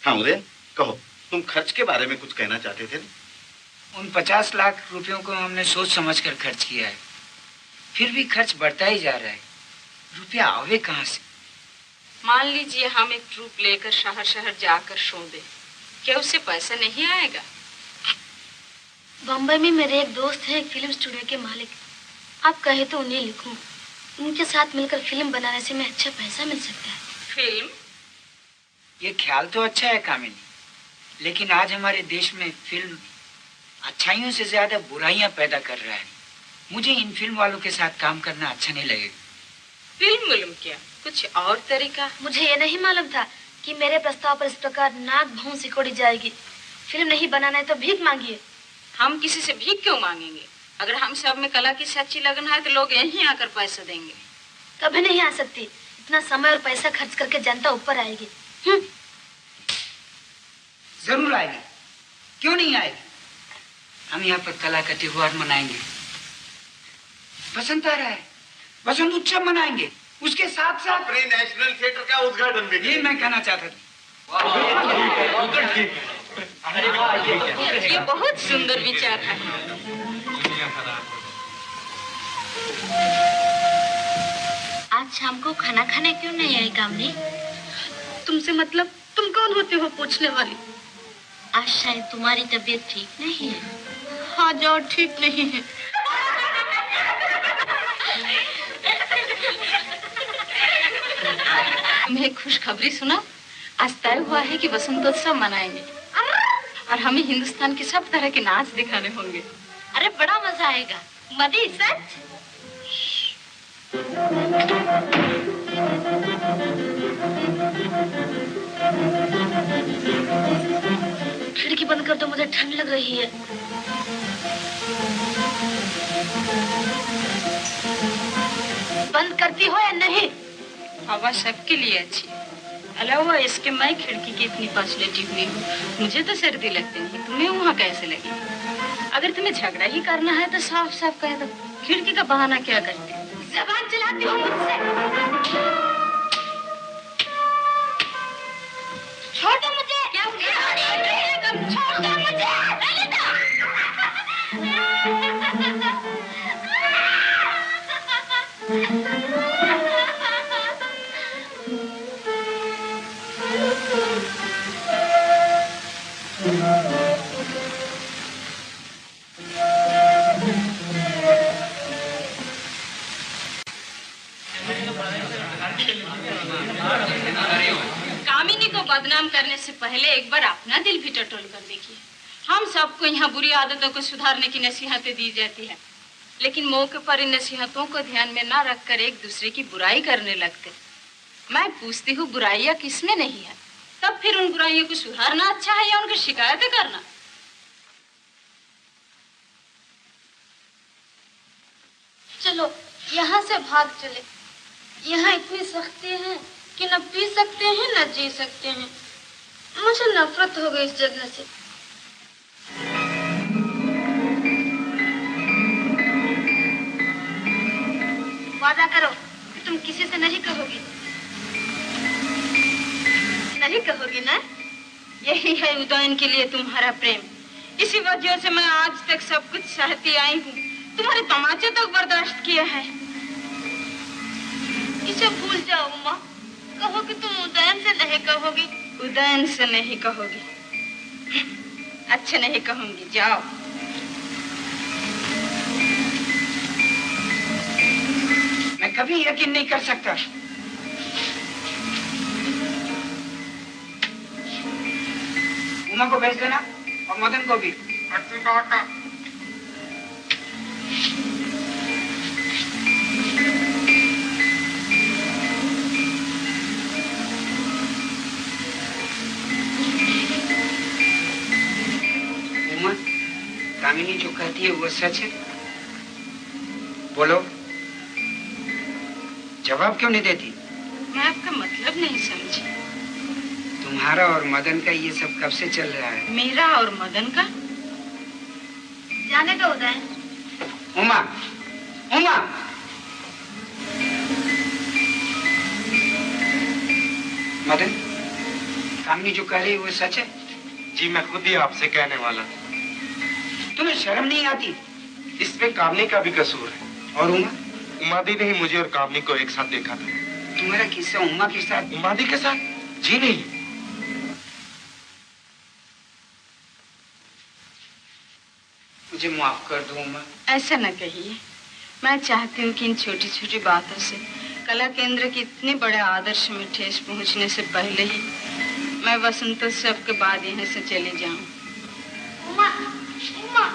हाँ उदय, कहो, तुम खर्च के बारे में कुछ कहना चाहते थे ना? उन 50 लाख रुपयों को हमने सोच समझ कर खर्च किया है, फिर भी खर्च बढ़ता ही जा रहा है। रुपया आवे कहाँ से? मान लीजिए हम एक ट्रूप लेकर शहर शहर जाकर शो दें, क्या उससे पैसा नहीं आएगा? बम्बई में मेरे एक दोस्त है, एक फिल्म स्टूडियो के मालिक। आप कहे तो उन्हें लिखूं। उनके साथ मिलकर फिल्म बनाने से मैं अच्छा पैसा मिल सकता है। फिल्म? ये ख्याल तो अच्छा है कामिनी, लेकिन आज हमारे देश में फिल्म अच्छाइयों से ज्यादा बुराइयां पैदा कर रहा है। मुझे इन फिल्म वालों के साथ काम करना अच्छा नहीं लगेगा। फिल्म क्या, कुछ और तरीका? मुझे ये नहीं मालूम था कि मेरे प्रस्ताव पर इस प्रकार नाक भौं सिकोड़ी जाएगी। फिल्म नहीं बनाना है तो भीख मांगिए। हम किसी से भीख क्यों मांगेंगे? अगर हम सब में कला की सच्ची लगन है तो लोग यहीं आकर पैसा देंगे। कभी नहीं आ सकती। इतना समय और पैसा खर्च करके जनता ऊपर आएगी। जरूर आएगी, क्यों नहीं आएगी? हम यहाँ पर कला का त्योहार मनाएंगे। बसंत आ रहा है, बसंत उत्सव मनाएंगे। उसके साथ साथ प्री नेशनल थिएटर का उद्घाटन भी। ये मैं कहना चाहता था। ये बहुत सुंदर विचार है। आज शाम को खाना खाने क्यों नहीं आई कामनी? तुमसे मतलब? तुम कौन होते हो पूछने वाली? आज शायद तुम्हारी तबीयत ठीक नहीं है। हाँ जाओ, ठीक नहीं है। तुम्हें खुशखबरी सुना? आज तय हुआ है कि वसंतोत्सव मनाएंगे और हमें हिंदुस्तान के सब तरह के नाच दिखाने होंगे। अरे बड़ा मजा आएगा। मदी सच? खिड़की बंद कर दो, मुझे ठंड लग रही है। बंद करती हो या नहीं? हवा सबके लिए अच्छी है। अलावा इसके मैं खिड़की के इतनी पास लेटी हुई हूँ, मुझे तो सर्दी लगती नहीं, तुम्हें वहाँ कैसे लगी? अगर तुम्हें झगड़ा ही करना है तो साफ साफ कह दो, खिड़की का बहाना क्या करते? जबान चलाती हो मुझसे? छोड़ दो मुझे। क्या छोड़ दो मुझे। कामिनी को बदनाम करने से पहले एक बार अपना दिल भी टटोल कर देखिए। हम सबको यहाँ बुरी आदतों को सुधारने की नसीहतें दी जाती है, लेकिन मौके पर इन नसीहतों को ध्यान में न रखकर एक दूसरे की बुराई करने लगते। मैं पूछती हूँ, बुराइयाँ किसमें नहीं है? तब फिर उन बुराइयों को सुधारना अच्छा है या उनकी शिकायतें करना? चलो यहाँ से भाग चले। यहाँ इतनी सख्ती है कि न पी सकते हैं न जी सकते हैं। मुझे नफरत हो गई इस जगह से। वादा करो कि तुम किसी से नहीं कहोगी। नहीं कहोगी ना? यही है उदयन के लिए तुम्हारा प्रेम। इसी वजह से मैं आज तक सब कुछ सहती आई हूँ, तुम्हारे तमाचे तक बर्दाश्त किया है। इसे भूल जाओ उमा। कहो कि तुम उदयन से नहीं कहोगी। उदयन से नहीं कहोगी? अच्छा नहीं कहूंगी, जाओ। मैं कभी यकीन नहीं कर सकता। उमा को भेज देना और मदन को भी। उमा, कामिनी जो कहती है वो सच है? बोलो, जवाब क्यों नहीं देती? मैं आपका मतलब नहीं समझी। तुम्हारा और मदन का ये सब कब से चल रहा है? मेरा और मदन का? जाने दो उदयन। उमा, उमा! मदन, कामनी जो कह रही है वो सच है? जी मैं खुद ही आपसे कहने वाला। तुम्हें शर्म नहीं आती? इसमें कामनी का भी कसूर है। और उमा? उमा दी ने ही मुझे और कामनी को एक साथ देखा था। तुम्हारा किस्सा उमा के साथ? उमा दी के साथ? जी नहीं। मुझे माफ कर दो उमा। ऐसा न कहिए। मैं चाहती हूँ कि इन छोटी छोटी बातों से कला केंद्र के इतने बड़े आदर्श में ठेस पहुँचने से पहले ही मैं वसंतोत्सव के बाद यहाँ से चली जाऊँ। उमा, उमा,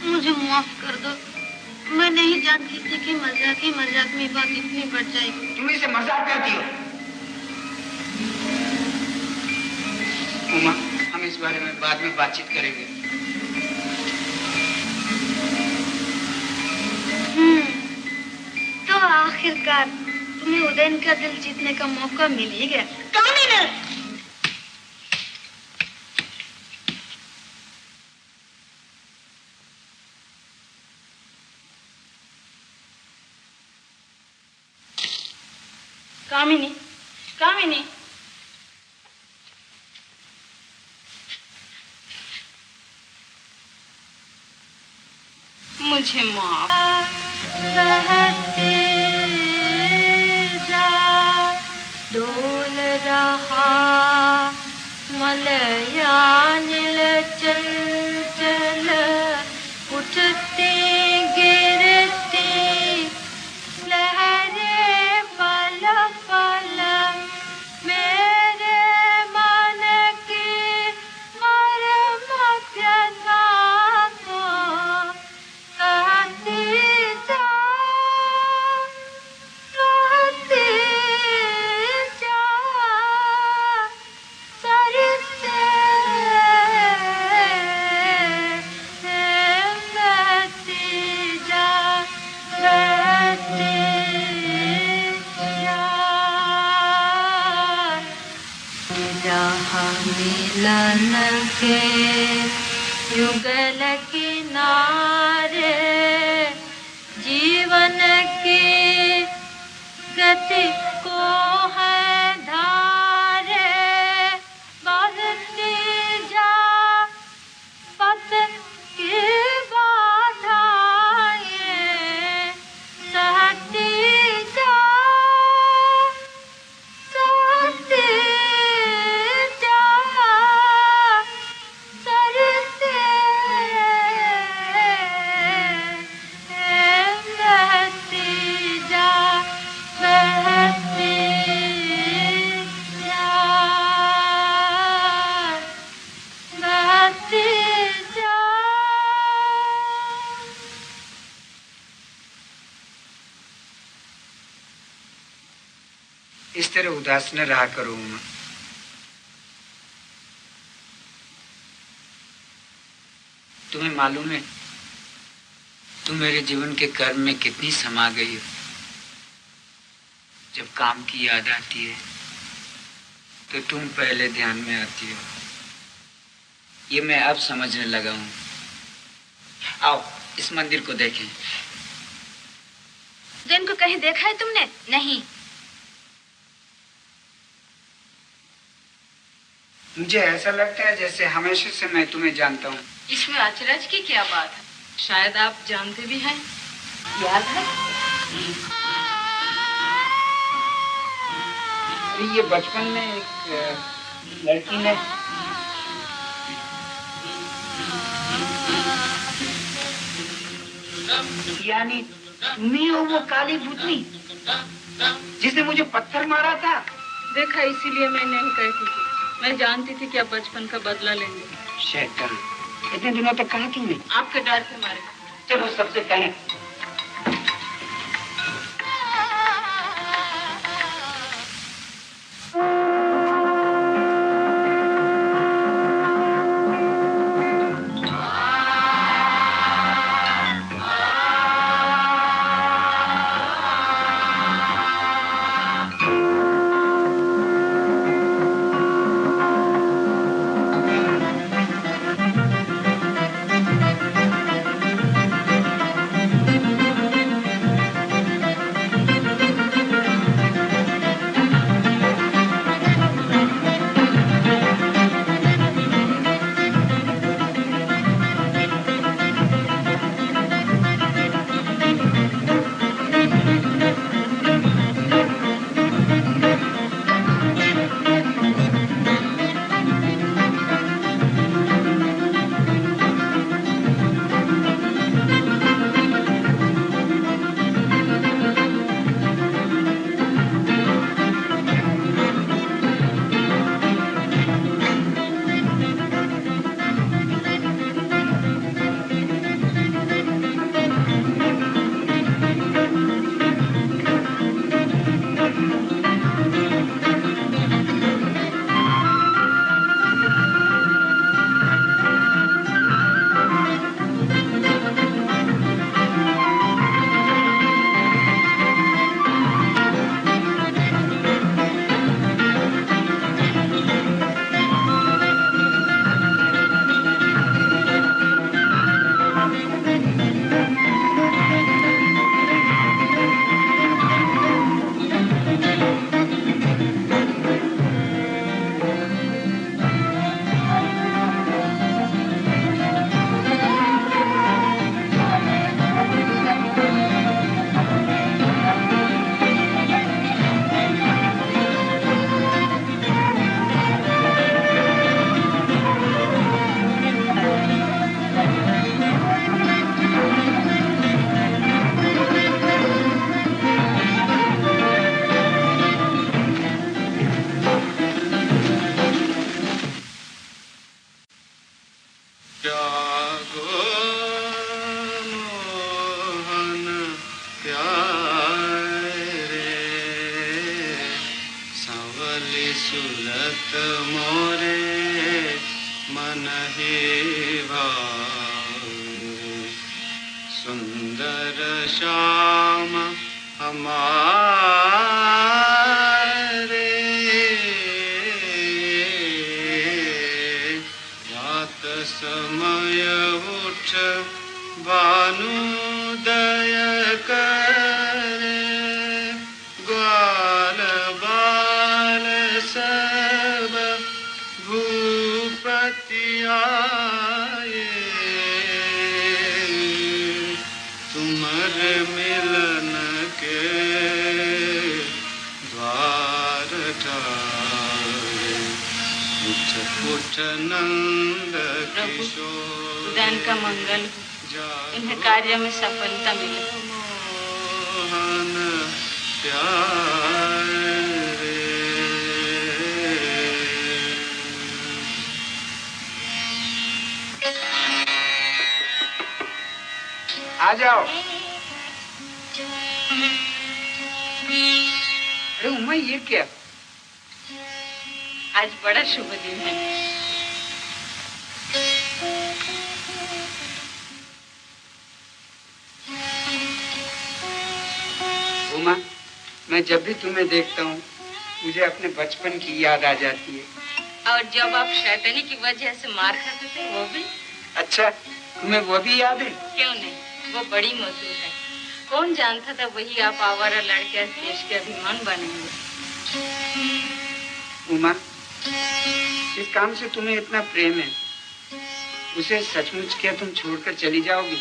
मुझे माफ कर दो। मैं नहीं जानती थी कि मजाक में बात इतनी बढ़ जाएगी। तुम इसे मजाक करती हो? उमा, हम इस बारे में बाद में बातचीत करेंगे। तो आखिरकार तुम्हें उदयन का दिल जीतने का मौका मिल ही गया। कामिनी! कामिनी, कामिनी, मुझे माफ। डोल रहा मलया नील चल चल, उठती गिरती लहरें पल पल, मेरे मन की मरमत को कहती जा, कहती जा, सर से बहती जा, बहती जा। जहाँ मिलन के युगल किनारे, जीवन की गति को है धारे, बढ़ती जा पथ की बाधाएं, सहती जा, सहती जा, सर से बहती जा, बहती जा, बहती जा। इस तरह उदास न रहा करो उमा। तुम्हें मालूम है तुम मेरे जीवन के कर्म में कितनी समा गई हो। जब काम की याद आती है तो तुम पहले ध्यान में आती हो। ये मैं अब समझने लगा हूँ। आओ इस मंदिर को देखें। दिन को कहीं देखा है तुमने? नहीं। मुझे ऐसा लगता है जैसे हमेशा से मैं तुम्हें जानता हूँ। इसमें अचरज की क्या बात है? शायद आप जानते भी हैं। याद है? अरे ये बचपन में एक लड़की ने यानी तुम्ही हो वो काली भूतनी जिसने मुझे पत्थर मारा था? देखा, इसीलिए मैं नहीं कहती थी। मैं जानती थी कि आप बचपन का बदला लेंगे। शैतान, इतने दिनों तक कहा तुमने? आपके डर के मारे। चलो सबसे कहें। बलि सुरत मोरे मन ही भावे सुंदर श्याम हमारे रात समय उठ भानुदय करे ग्वाल बाल सब भूपति आए तुमर मिलन के द्वार ठाए उठ उठ नंद किशोर उदान का मंगल हो, इन्हें कार्य में सफलता मिले। मोहन प्यारे आ जाओ। अरे उमा, ये क्या? आज बड़ा शुभ दिन है। उमा, मैं जब भी तुम्हें देखता हूँ मुझे अपने बचपन की याद आ जाती है। और जब आप शैतानी की वजह से मार खाते थे वो भी? अच्छा, तुम्हें वो भी याद है? क्यों नहीं, वो बड़ी मशहूर है। कौन जानता था वही आप आवारा लड़के देश के अभिमान बनेंगे। उमा, इस काम से तुम्हें इतना प्रेम है, उसे सचमुच क्या तुम छोड़कर चली जाओगी?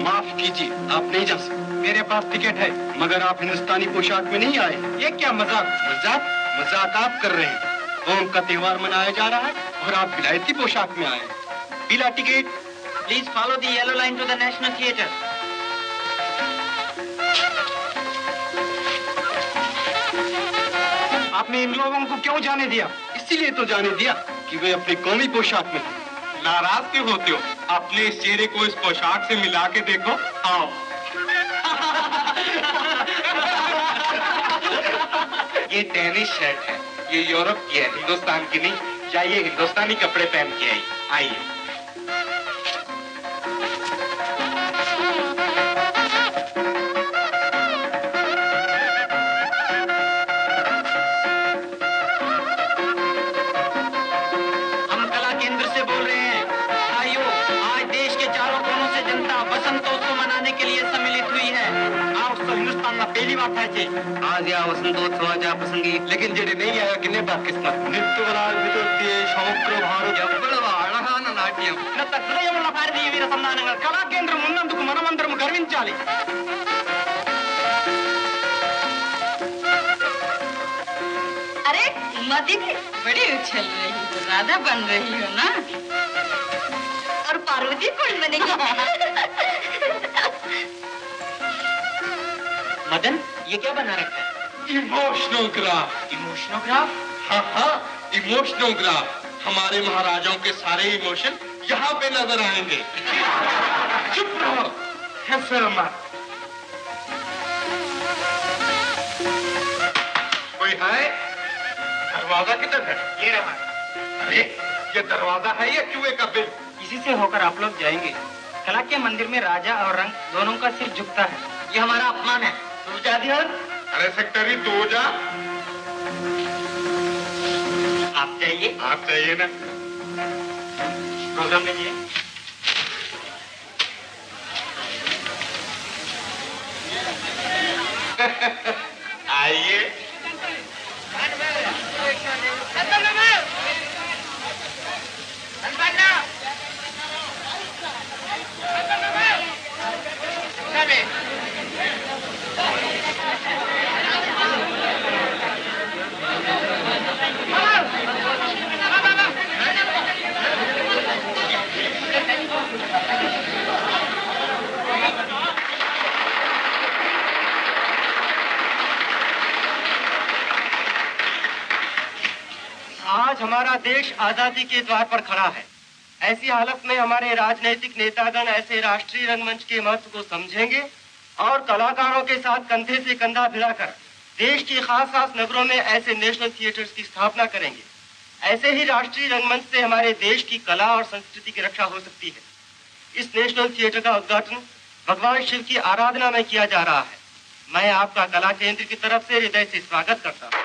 माफ कीजिए, आप नहीं जा सकते। मेरे पास टिकट है, मगर आप हिंदुस्तानी पोशाक में नहीं आए। ये क्या मजाक? मजाक? मजाक आप कर रहे हैं। कौम का त्योहार मनाया जा रहा है और आप विलायती पोशाक में आए। पीला ticket. Please follow the yellow line to the national theatre. आपने इन लोगों को क्यों जाने दिया? इसीलिए तो जाने दिया कि वे अपनी कौमी पोशाक में। नाराज क्यों होते हो? अपने इस चेहरे को इस पोशाक से मिला के देखो। आओ। ये टेनिस शर्ट है, ये यूरोप की है, हिंदुस्तान की नहीं। जाइए हिंदुस्तानी कपड़े पहन के आइए। आज या वसंतोत्सवाच्या प्रसंगी लेकिन जेडे नहीं आया किन्ने किस्मत नृत्यवराज विदुर्दे समग्र भारत ఎవ్వడ అళహాన నాట్యం నత హృదయముల భారతీయ వీర సంధానంగా కళా కేంద్రం ఉన్నందుకు మనమందరం గర్వించాలి. अरे उमा दीदी बड़ी उछल रही हो, राधा बन रही हो ना? और पार्वती कौन बनेगी? मदन, ये क्या बना रखा है? इमोशनोग्राफ। इमोशनोग्राफ? हाँ, इमोशनोग्राफ। हमारे महाराजाओं के सारे इमोशन यहाँ पे नजर आएंगे। चुप रहो। है शर्मा। कोई है? दरवाजा किधर है? ये रहा। अरे, ये दरवाजा है या चूहे का बिल? इसी से होकर आप लोग जाएंगे। कला के मंदिर में राजा और रंग दोनों का सिर झुकता है। ये हमारा अपमान है। तू जा दिया? अरे सेक्रेटरी तू जा। आप जाइए। आप चाहिए ना? प्रोग्राम लीजिए। आइए। आज हमारा देश आजादी के द्वार पर खड़ा है। ऐसी हालत में हमारे राजनीतिक नेतागण ऐसे राष्ट्रीय रंगमंच के महत्व को समझेंगे और कलाकारों के साथ कंधे से कंधा भिड़ाकर देश के खास नगरों में ऐसे नेशनल थिएटर्स की स्थापना करेंगे। ऐसे ही राष्ट्रीय रंगमंच से हमारे देश की कला और संस्कृति की रक्षा हो सकती है। इस नेशनल थिएटर का उद्घाटन भगवान शिव की आराधना में किया जा रहा है। मैं आपका कला केंद्र की तरफ से हृदय से स्वागत करता हूँ।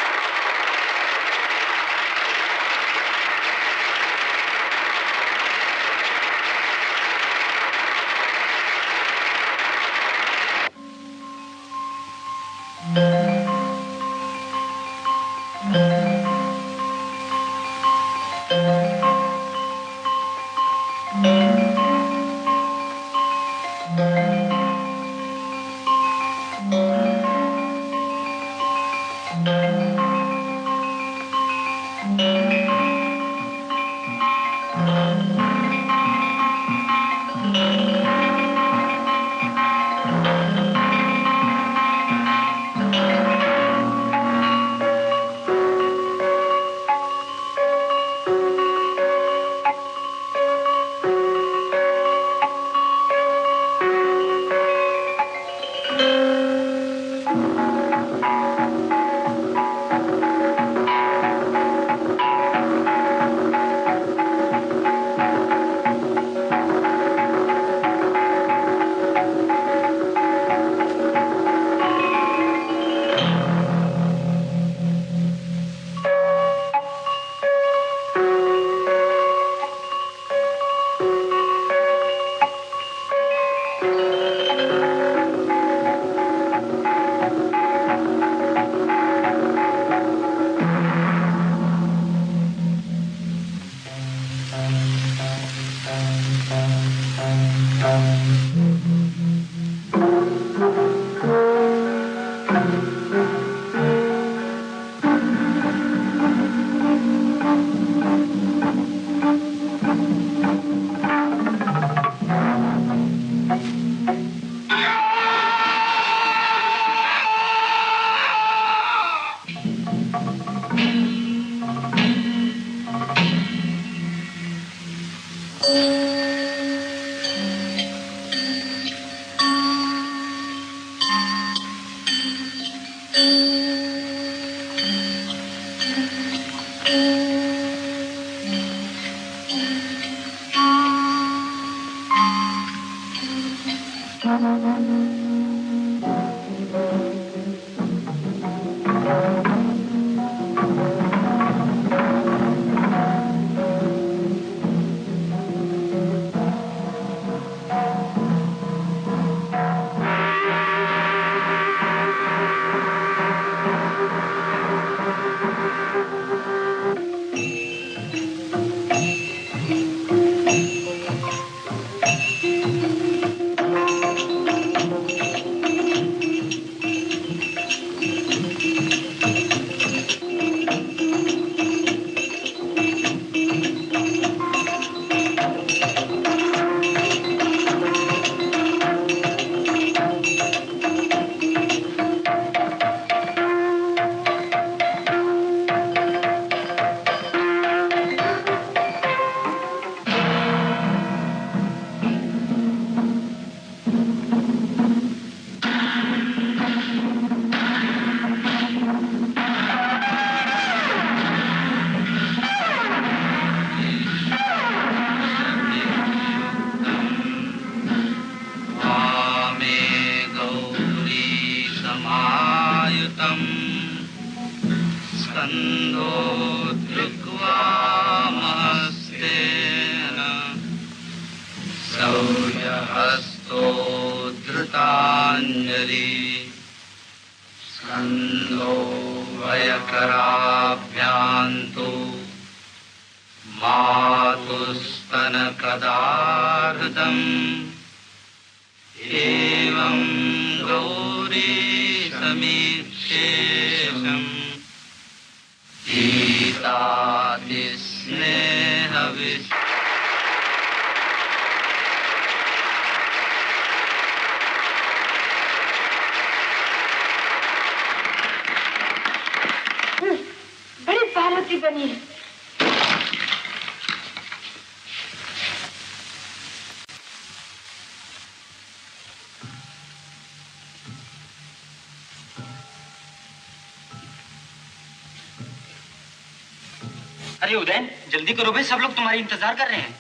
अरे उदयन, जल्दी करो भाई, सब लोग तुम्हारी इंतजार कर रहे हैं।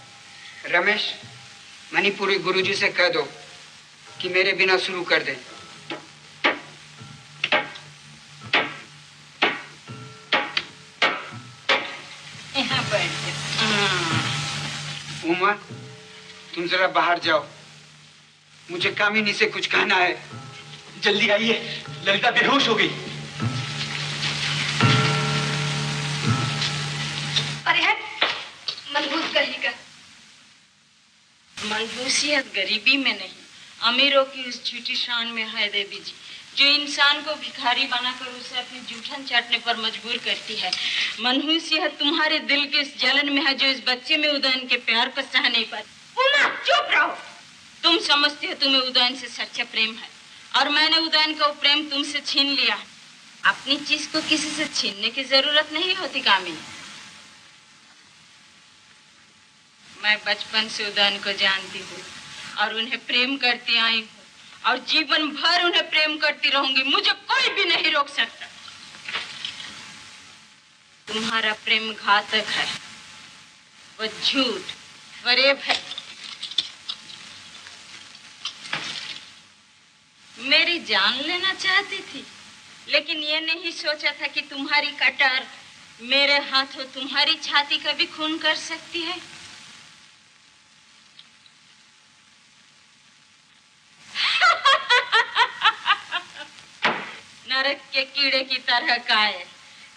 रमेश, मणिपुरी गुरुजी से कह दो कि मेरे बिना शुरू कर दे। यहाँ बैठ जा। उमा, तुम जरा बाहर जाओ, मुझे कामिनी से कुछ कहना है। जल्दी आइए, ललिता बेहोश हो गई। अरे है मनहूस कहेगा। मनहूसियत गरीबी में नहीं, अमीरों की उस झूठी शान में है देवी जी, जो इंसान को भिखारी बनाकर उसे अपनी जूठन चाटने पर मजबूर करती है। मनहूसियत तुम्हारे दिल के इस जलन में है, जो इस बच्चे में उदयन के प्यार को सह नहीं पाती। उमा, चुप रहो। तुम समझते हो तुम्हें उदयन से सच्चा प्रेम है, और मैंने उदयन का वो प्रेम तुमसे छीन लिया। अपनी चीज को किसी से छीनने की जरूरत नहीं होती कामिनी। मैं बचपन से उदयन को जानती हूँ और उन्हें प्रेम करती आई हूँ, और जीवन भर उन्हें प्रेम करती रहूंगी। मुझे कोई भी नहीं रोक सकता। तुम्हारा प्रेम घातक है, वो झूठ फरेब है। मेरी जान लेना चाहती थी, लेकिन ये नहीं सोचा था कि तुम्हारी कटार मेरे हाथों तुम्हारी छाती का भी खून कर सकती है। नरक के कीड़े की तरह कायर,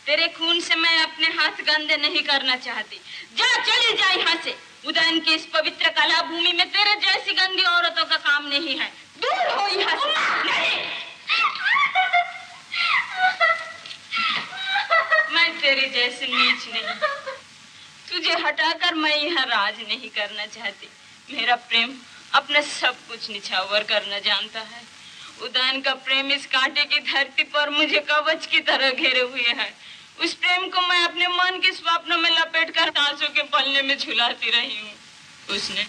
तेरे खून से मैं अपने हाथ गंदे नहीं करना चाहती। जा, चली जा यहाँ से। उदयन की इस पवित्र कला भूमि में तेरे जैसी गंदी औरतों का काम नहीं है। दूर हो यहाँ से। नहीं, मैं तेरी जैसी नीच नहीं। तुझे हटाकर मैं यहाँ राज नहीं करना चाहती। मेरा प्रेम अपना सब कुछ निछावर करना जानता है। उदयन का प्रेम इस कांटे की धरती पर मुझे कवच की तरह घेरे हुए है। उस प्रेम को मैं अपने मन के स्वप्नों में लपेटकर सांसों के पलने में झुलाती रही हूँ। उसने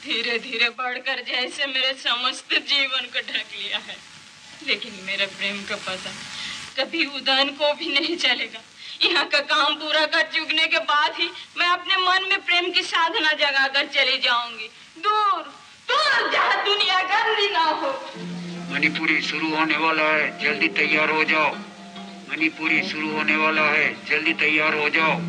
धीरे धीरे बढ़कर जैसे मेरे समस्त जीवन को ढक लिया है, लेकिन मेरा प्रेम का पता कभी उदयन को भी नहीं चलेगा। यहाँ का काम पूरा कर चुकने के बाद ही मैं अपने मन में प्रेम की साधना जगाकर चली जाऊंगी, दूर दूर, जहाँ दुनिया गंदी ना हो। मणिपुरी शुरू होने वाला है, जल्दी तैयार हो जाओ। मणिपुरी शुरू होने वाला है, जल्दी तैयार हो जाओ।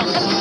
Bye.